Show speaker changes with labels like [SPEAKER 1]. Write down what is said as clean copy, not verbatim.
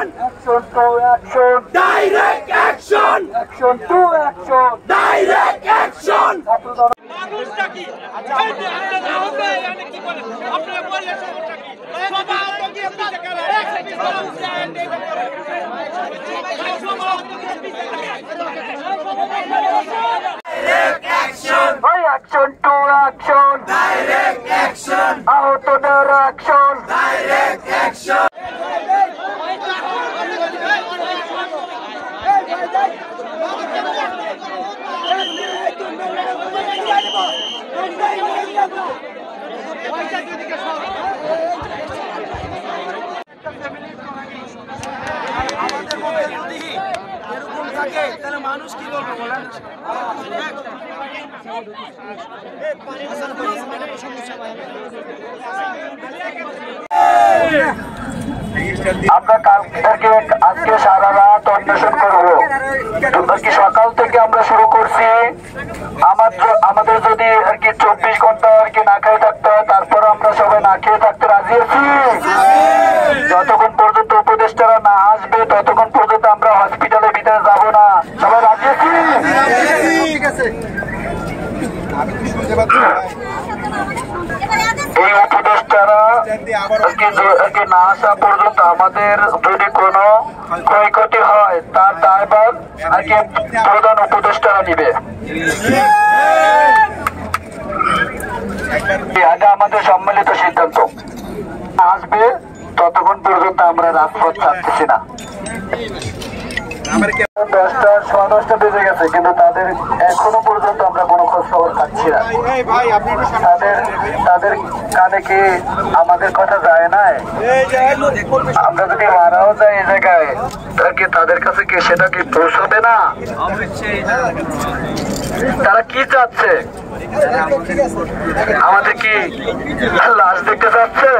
[SPEAKER 1] Action to action.
[SPEAKER 2] Direct action.
[SPEAKER 1] Action to action.
[SPEAKER 2] Direct action.
[SPEAKER 3] মানুষটা কি এই যে আমরা না হবে মানে কি বলে আপনারা বললে সমস্যা কি সবাই আপনাকে পিছে করে
[SPEAKER 2] Direct action.
[SPEAKER 1] Action to action.
[SPEAKER 2] Direct action.
[SPEAKER 1] আহতদের action.
[SPEAKER 2] Direct action.
[SPEAKER 4] আমাদের মধ্যে যদি এরকম থাকে তাহলে মানুষ কি বলবে বলেন?
[SPEAKER 1] আমরা কালকে আজকে সারা রাত অন্বেষণ করবো। সকাল থেকে আমরা শুরু করছি। আমাদের যদি আর কি 24 ঘন্টা আর কি না খেয়ে থাকতে হয়, তারপর আমরা সবাই না খেয়ে থাকতে রাজি আছি। যতক্ষণ পর্যন্ত উপদেষ্টারা না আসবে ততক্ষণ পর্যন্ত আমরা হসপিটালের ভিতরে যাব না। সবাই রাজি আছি? এই উপদেষ্টারা না আসা পর্যন্ত আমাদের যদি কোনো ক্ষয়ক্ষতি হয় তার দায়ভার আর কি প্রধান উপদেষ্টারা নিবে। এটা আমাদের সম্মিলিত সিদ্ধান্ত। আসবে ততক্ষণ পর্যন্ত আমরা রাজপথ ছাড়তেছি না। 10টা বেজে গেছে, কিন্তু তাদের এখনো পর্যন্ত আমরা কোনো খোঁজ খবর পাচ্ছি না। তাদের কানে কি আমাদের কথা যায় না? আমরা যদি মারাও যাই এই জায়গায়, তাদের কাছে কি সেটা কি পৌঁছাবে না? তারা কি চাচ্ছে? আমাদের কি লাশ দেখতে চাচ্ছে?